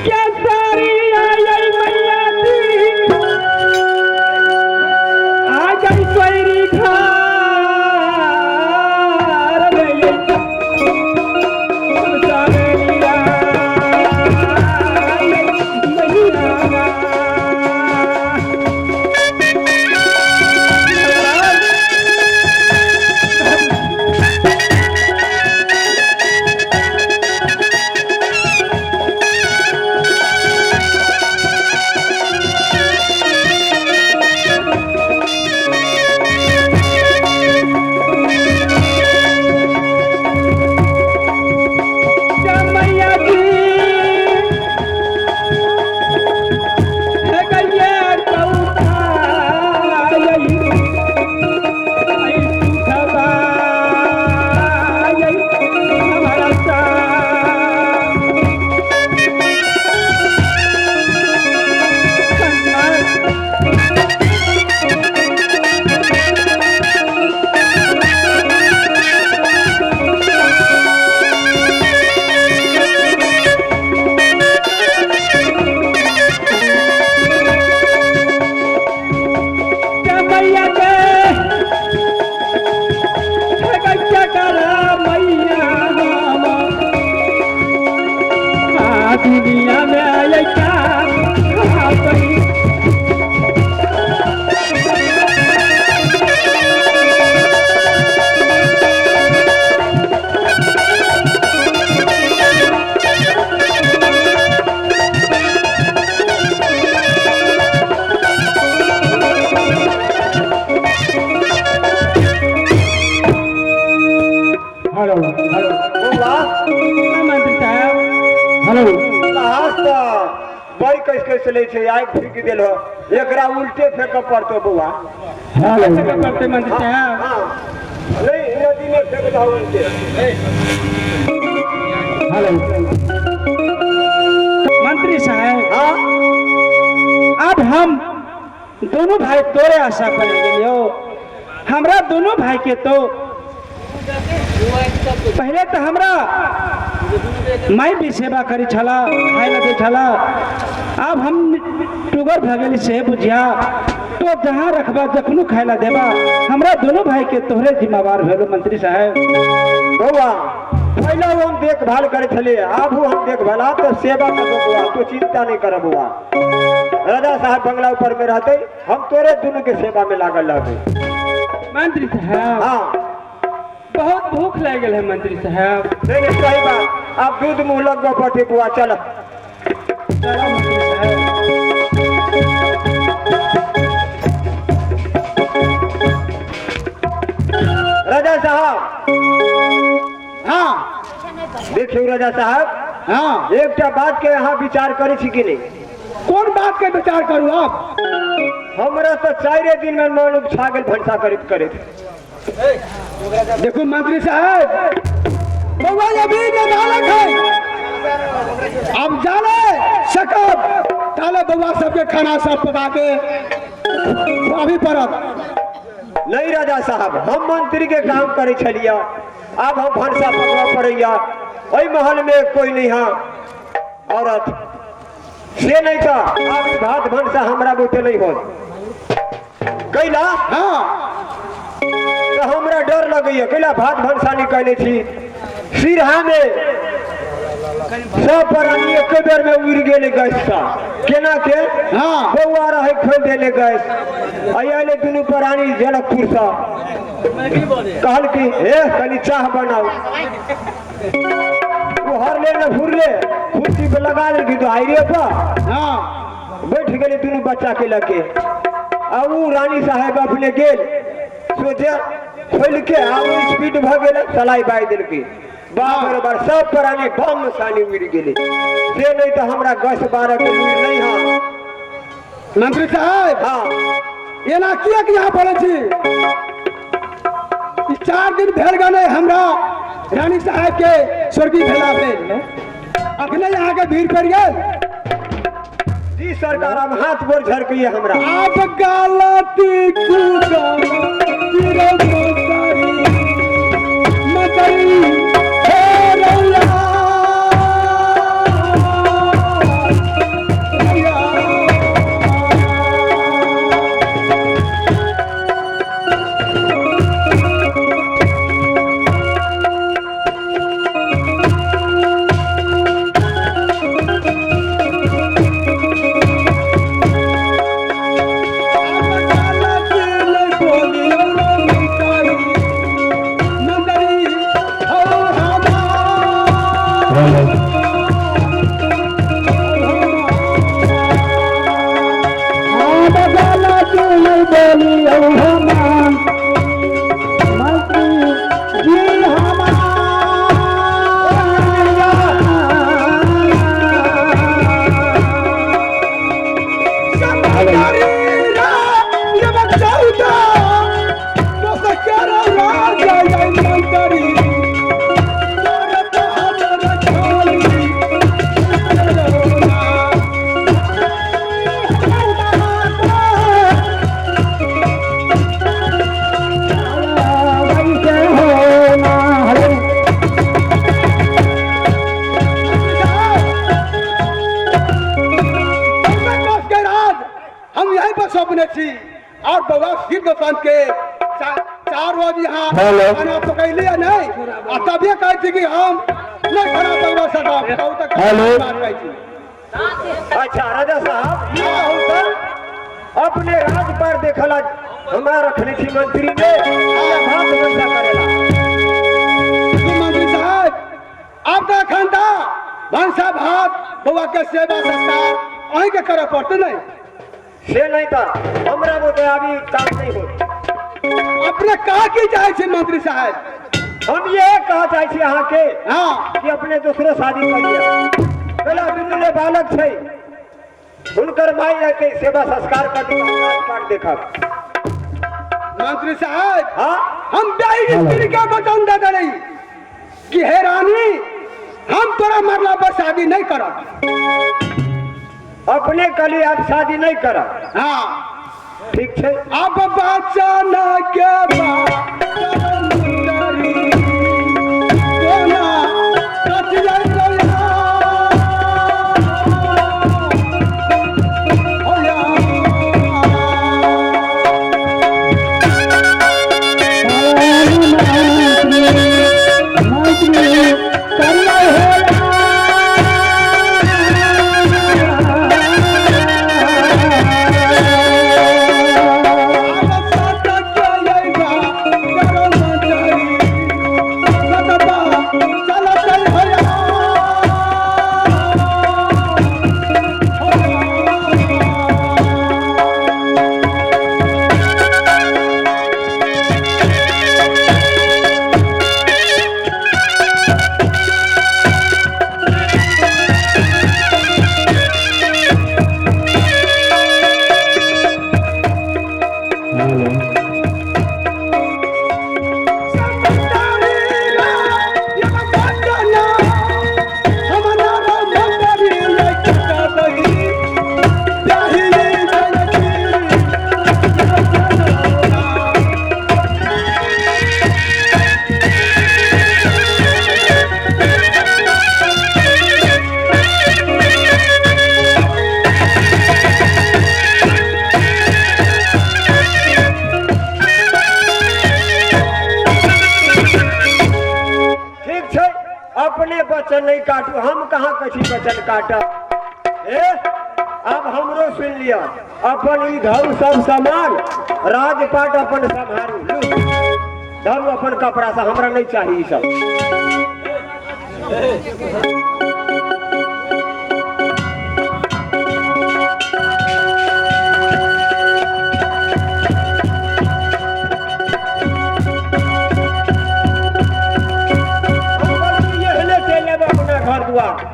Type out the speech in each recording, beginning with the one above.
क्या सारी आई मैया दी आ गई सोयरी घर दुनिया में आए क्या हेलो हेलो मंत्री साहब हेलो बड़ी कैसे ले छे आग फेंक देल हो एकरा उल्टे फेंक पड़तो बुआ हेलो फेंक पड़ते मंत्री साहब नहीं नदी में फेंक दो उल्टे हेलो मंत्री साहब हां अब हम दोनों भाई तोरे आशा पर गेलियो हमरा दोनों भाई के तो पहले तो हमरा माई भी सेवा करी छला खाए लगे छला अब हम टुगर भगेली से बुझिया तो जहाँ रखबा जखनू खायला देबा हमरा दोनों भाई के तोहरे जिम्मेवार भेलो मंत्री साहब बउआ पहले हम देखभाल करे छले अब हम देखभाल आ तो सेवा कर बुआ तो चिंता नहीं कर बुआ राजा साहब बंगला ऊपर में रहते हम तोरे दोनों के सेवा में लागल रहते मंत्री साहब हां बहुत भूख लग गई है मंत्री साहब नहीं सही बात आप दूध मुंह लग गो पटे बुआ चल चलो मंत्री साहब राजा साहब हाँ देखियो राजा साहब हाँ एक बात के यहाँ विचार करे छी कि नहीं कौन बात के विचार करूँ आप हमरा तो 4 दिन में लोग छागल भंसा करे देखो मंत्री साहब बउआ ये भी नालक है अब जाने सकब ताले बउआ सबके खाना सब पका के अभी परत नहीं राजा साहब हम मंत्री के काम करे छलिया अब हम भंसा पकवा पड़ैया ओई महल में कोई नहीं है औरत से नहीं था अब भात भंसा हमरा बुते नहीं हो कैला हाँ तो हमरा डर लगैया कैला भात भंसा निकाले थी सिरहा में सब प्राणी एक बेर में उड़ गेले गैस सा केना के हाँ बउआ रहे खोल देले गैस आइले दुनू प्राणी जनकपुर सा कहल कि हे कनी चाह बनाओ वो हर ले न फुरले कुर्सी पे लगा ले कि तो आइरे पर हाँ बैठ गेले दुनू बच्चा के लगे अब वो रानी साहब अपने गेल सोचे खोल के आउ स्पीड भ गेल सलाई बाई दिल की बाप रे बाप सब प्राणी बम सानी उड़ गेले से नहीं तो हमरा 10-12 के लूर नहीं हां मंत्री साहब हां ये ना किया कि यहाँ पड़े छी 4 दिन भेल गए हमरा रानी साहब के स्वर्गीय भेला पे अखने यहाँ के भीड़ पड़ गए जी सरकार हम हाथ गोर झरकइए हमरा आप गलती बस अपने थी और बउआ फिर बसंत के 4 रोज यहाँ हेलो। खाना पकैली है नहीं और तभी कहती थी कि हम नहीं खाना बउआ साहब बहुत तक हेलो। बात कही थी। अच्छा राजा साहब ये अवसर अपने राज पर देखला हमारा रखनी थी मंत्री ने ये बात मनसा करेला तो मंत्री साहब आपका खंडा भंसा भात बउआ के सेवा सत्कार अहीं के करे पड़ते नहीं से नहीं था हमरा वो तो अभी काम नहीं हो अपने कहा की जाए छे मंत्री साहब हम ये कहा चाहे छी अहाँ के हाँ कि अपने दूसरे शादी कर लिया पहला दुनू बालक छै हुनकर माई के सेवा संस्कार कर दी पाठ देखा मंत्री साहब हाँ हम ब्याही स्त्री का वचन दे रही कि हे रानी हम तोरा मरला पर शादी नहीं करब अपने कली आप शादी नहीं करा हाँ ठीक है अब बचन के बाद कोना कचिया कोया होया अपने बचन नहीं काटू हम कहाँ कथी बचन काटा ए अब हमरो सुन लिया अपन ई धरू सब सामान राजपाट अपन संभारू धरू अपन कपड़ा से हमरा नहीं चाहिए ई सब घर दुआर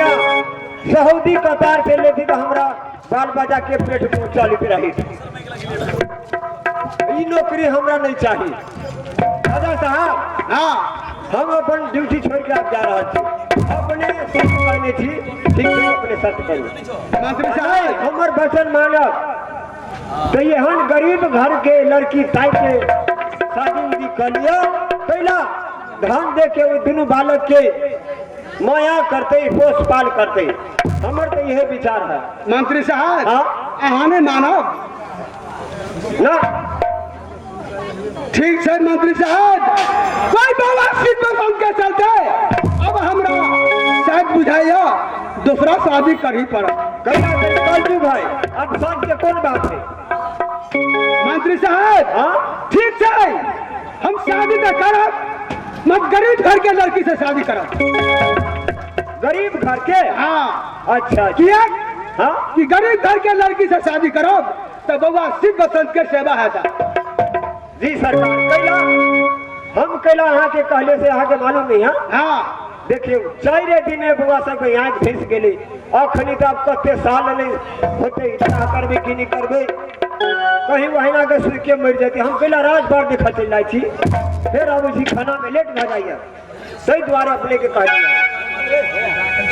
सऊदी कतार से लेती तो हमरा बाल बजा के पेट को चलित रही ई नौकरी हमरा नहीं चाहिए राजा साहब हाँ हम अपन ड्यूटी छोड़ के आप जा रहे थे अपने शर्त करने थी ठीक है अपने शर्त करू मंत्री साहब हमर वचन मानब तो एहन गरीब घर के लड़की ताई के शादी उदी कर लिया पहला ध्यान दे के वो दोनों बालक के माया करते पोष पाल करते हमर तो यही विचार है मंत्री साहब हाँ? अहाने मानब ना ठीक है मंत्री साहब कोई बाबा सीट पर हम के चलते अब हमरा शायद बुझाइया दूसरा शादी कर ही पड़ा कल भाई अब शादी के कौन बात है मंत्री साहब हाँ? ठीक है हम शादी न करब मत गरीब घर के लड़की से शादी करब गरीब घर के हाँ अच्छा किया हाँ कि गरीब घर के लड़की से शादी करब तो बउआ शिव बसंत के सेवा है था जी सरकार कैला हम कैला अहाँ के कहले से अहाँ के मालूम नहीं है हाँ देखिए 4 दिन में बुआ सब के आँख फंस गेली अखनी तो अब कते साल नहीं होते इतना करबे कि नहीं करबे कहीं वहीना के सुई के मर जाती हम कैला राजभर देखा चल जाए थी फिर अब इसी खाना में लेट भा जाइए सही द्वारा अपने के कह दिया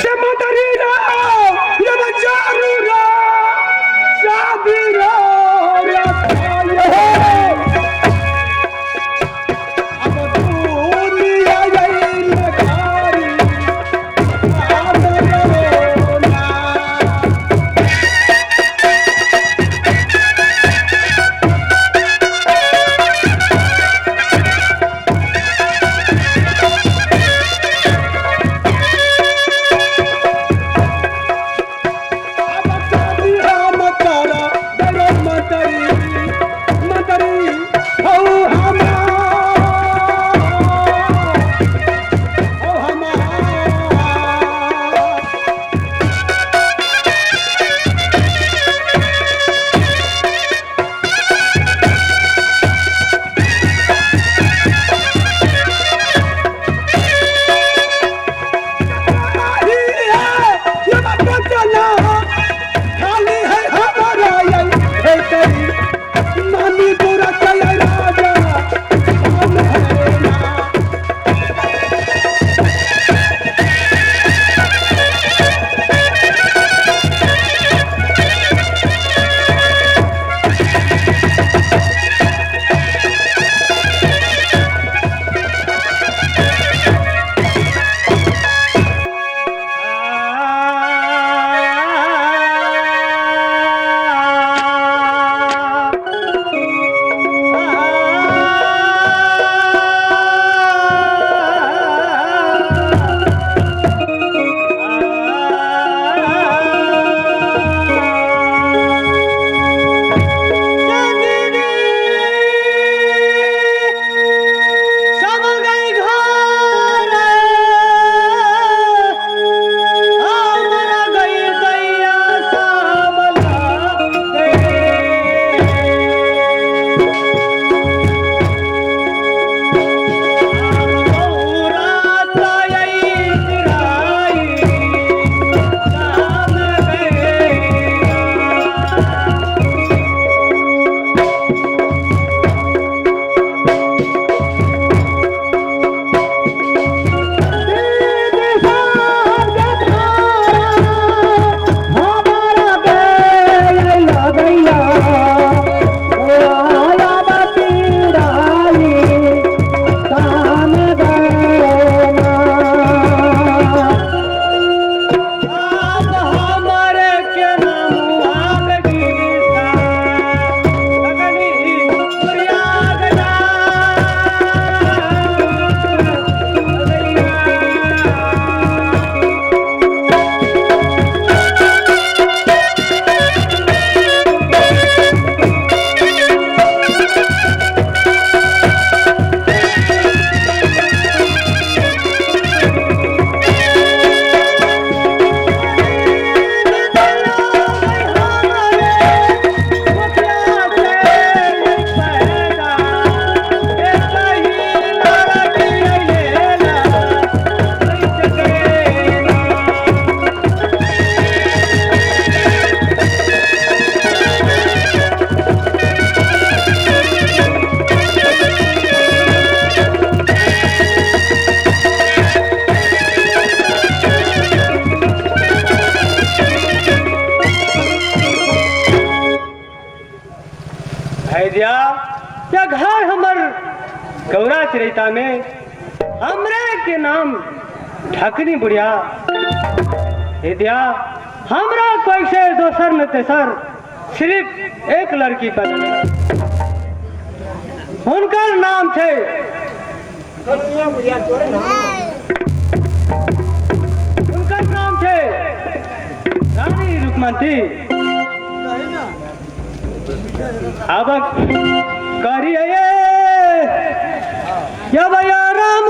चमदरी रो ये बचारू रो शादी रो अब दुनिया यही लखारी आदरोना गौरा चरिता में हमरे के नाम ढकनी बुढ़िया विद्या हमरा कोई से दोसर न तेसर सिर्फ एक लड़की पर उनकर नाम थे उनकर नाम थे रानी रुकमती। अब करिए जब राम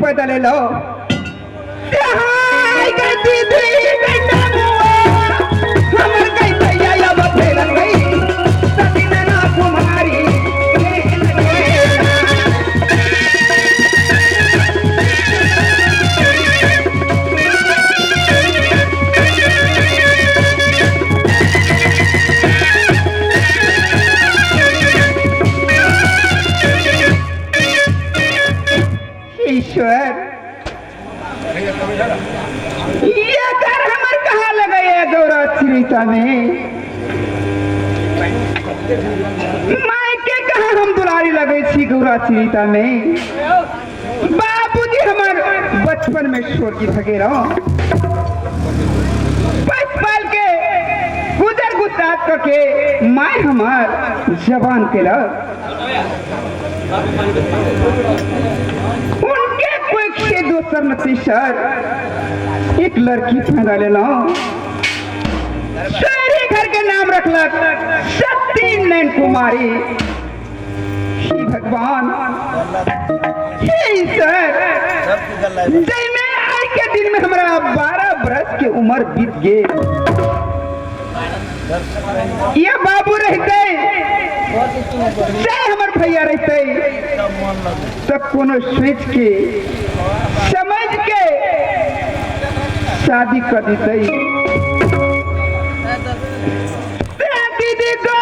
पैदा ले लो ईश्वर ये घर हमार कहाँ लगाया गौरा चरिता में मायके कहाँ हम दुलारी लगे छी गौरा चरिता में बाबूजी हमार बचपन में स्वर्गीय थके रहो पाल के गुजर गुजरात करके माय हमार जवान के लग उनके कोई से दोसर नतीसर एक लड़की पैदा ले लो शहरी घर के नाम रखलक सती नैन कुमारी। हे भगवान हे ईश्वर जैमे आज के दिन में हमारा 12 बरस के उम्र बीत गए ये बाबू रहते चाहे हमारे भैया रहते तब कोनो सोच के समझ के शादी कर देते दीदी को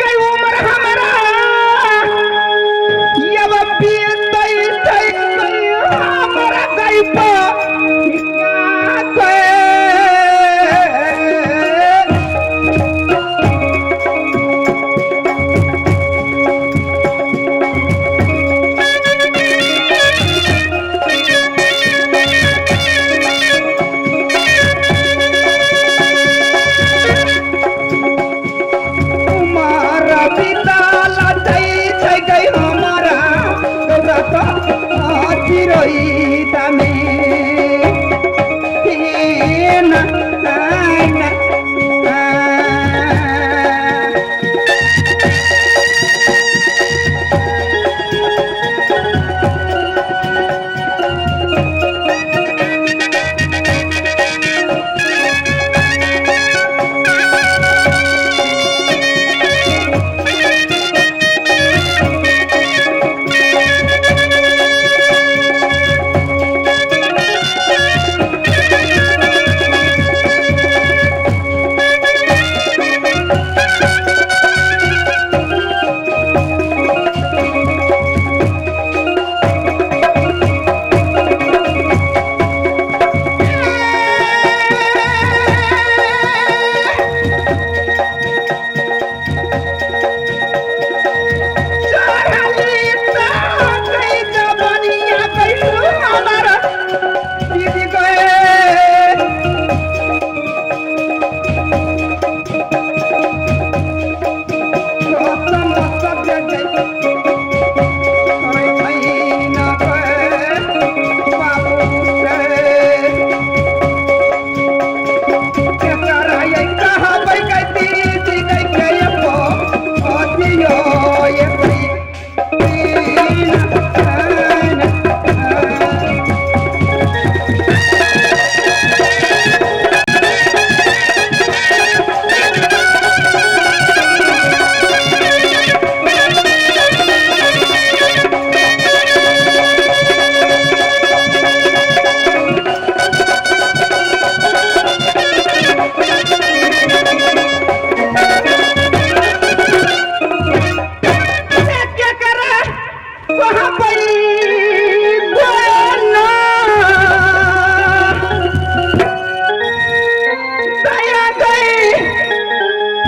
गई उम्र हमारा ये बब्बी हमारा गई पा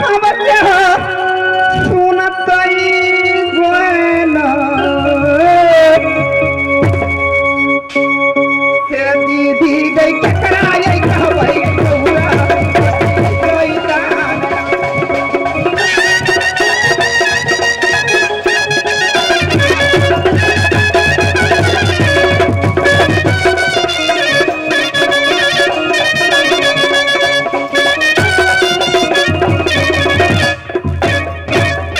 हमर